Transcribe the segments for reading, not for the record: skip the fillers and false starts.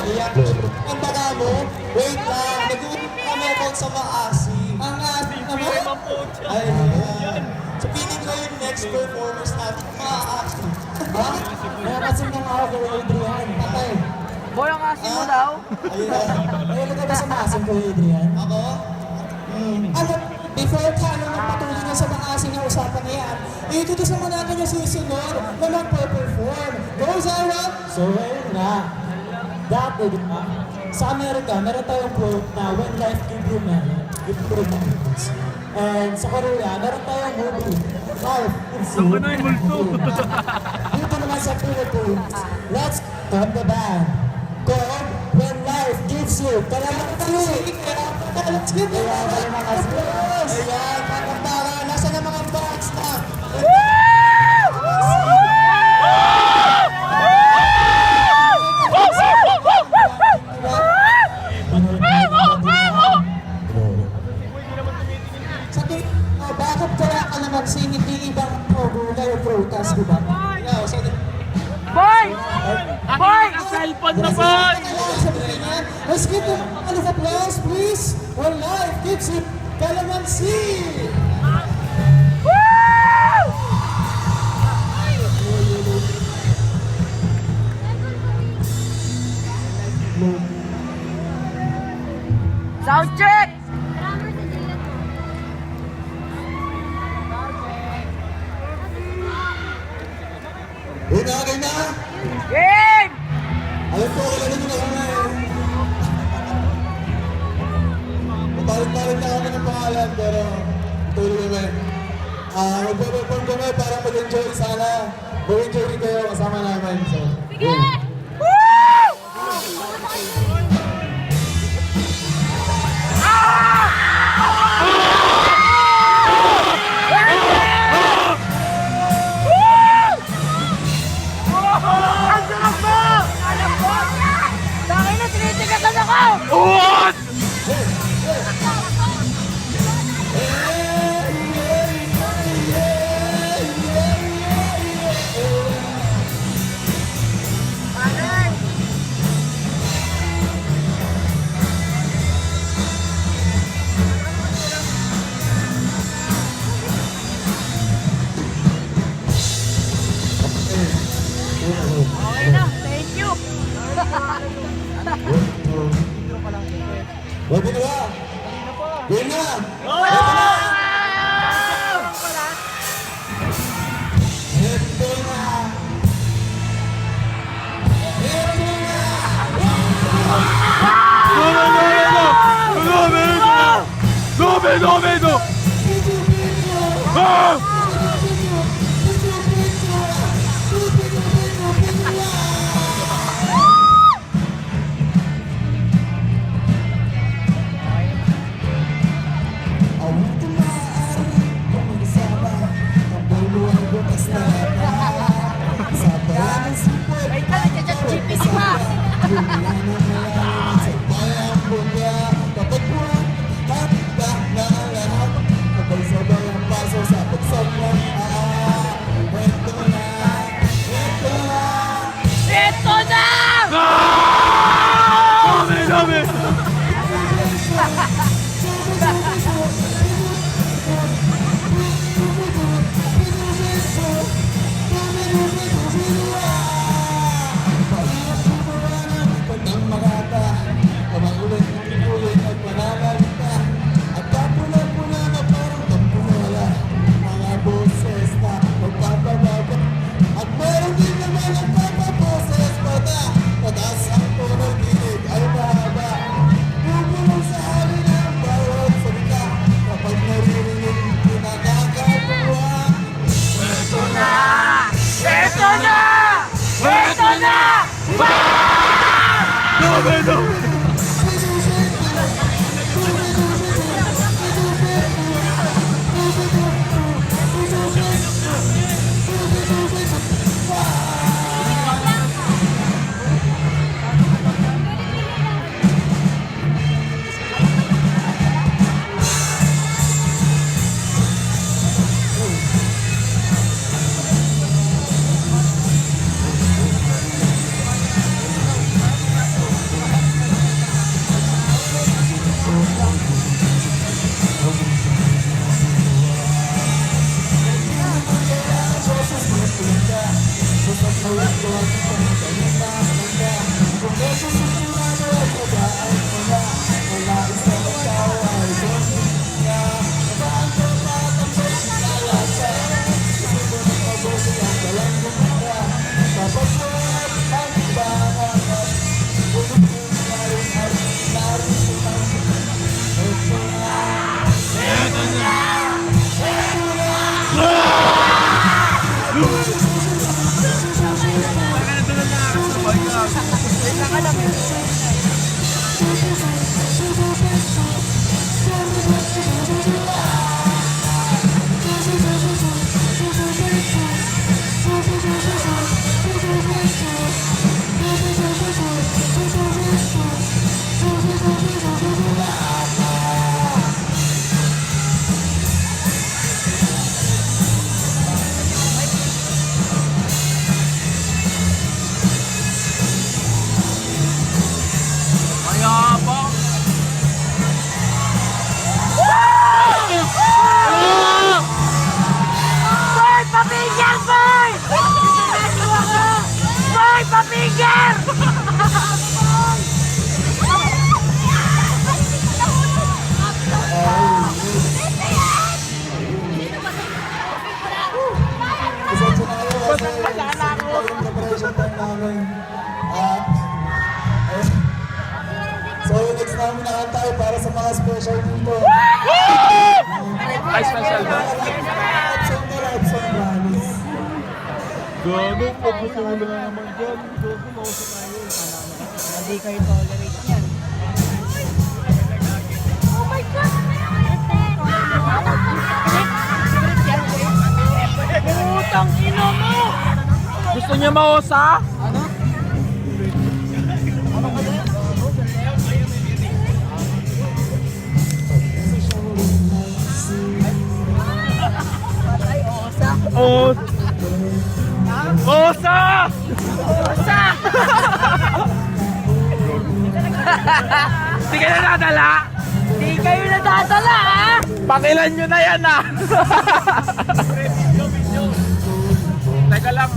Ayan. Ang baga mo, wait lang. Nag-uusap kami about sa maasim. Ang asim naman? Ayan. So, feeling ko yung next performance natin, maasim. Ha? Kaya kasi nang ako kay Adrian. Patay. Boy, ang asin mo daw. Ayan. Ay, ka ba sa maasim ko, Adrian? Ako? Ano, before tayo magpatuloy na sa maasim na usapan na yan, itutusan mo natin yung susunod na magpe-perform. Go, Zara! So, ayun nga. Dati, di ba? Sa Amerika, meron tayong quote na when life gives you merit, it promotes. And sa Korea, meron tayong movie. Life gives you merit. Dito naman sa Philippines, let's come the band. Called When Life Gives You. Kalamatsi! Kalamatsi! Ayan, kakantara. Nasa na mga box na? Bakit kaya ka naman hindi ibang gulay o prutas, di ba? Boy! Boy! Cellphone na, boy! Let's give them a round of applause, please. When life gives you calamansi. Sound check! Unagay na! Game! Alam ko, kilala nyo na kami. Mapalit-palit na kami ng pangalan, pero tuloy kami. Magpe-perform kami para mag-enjoy sana. Mag-enjoy rin kayo kasama namin. So, Woo! Ang sarap mo! Alam ko! Dahil na tinitigasan ako! What? Okay na, thank you! Pwede na ba? Pwede na! Ito na! Wait ka lang, chat GPT pa! Ito na! Ito na! Ito na! Mayabang! Boy, papigil, boy! Boy, papigil! Pasensya na kayo kasi yung preparation time namin. So yung next namin nakantay para sa mga special dito. Ay, special ba? Love song, promise. Gago, pagputulong na naman dyan. Hindi kayo tolerate yan. Oh my God! Putang ina mo! Gusto niya mausa? Ano? Osa! Osa! Osa! Hindi kayo nadala? Hindi kayo nadadala, ha? Pakilan nyo na yan, ha? Teka lang.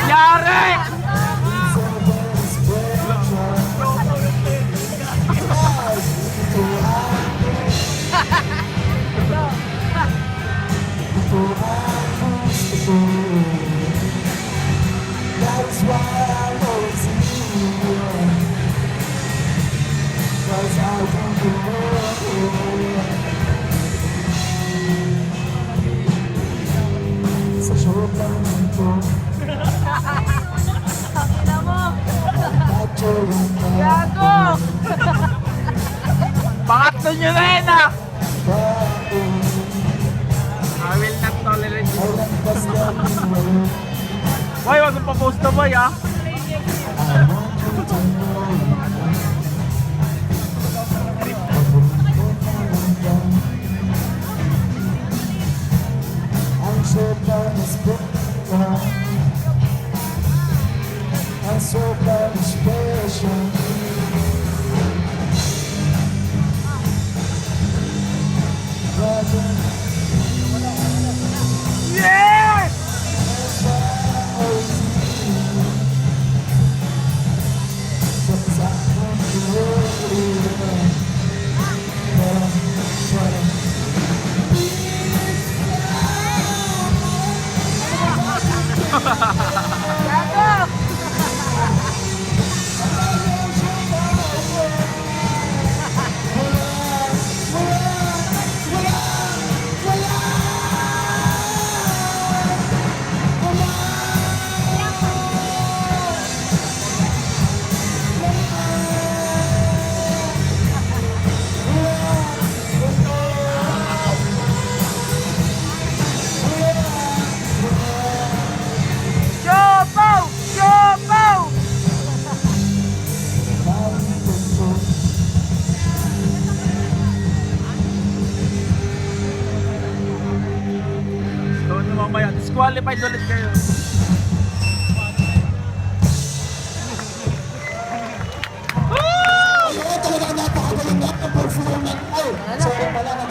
Yari! That's why I always see you. 'Cause I want to know. Sa short lang ito. Gago! Pangatlo nyo na yun, ha? I will not tolerate you. Boy, wag mong pa-post na, boy, ha? I'm so proud of I'm so proud of special. Yeah! mamaya. Disqualified ulit kayo. Talaga napakagaling na ang performance. Ay, sorry pala.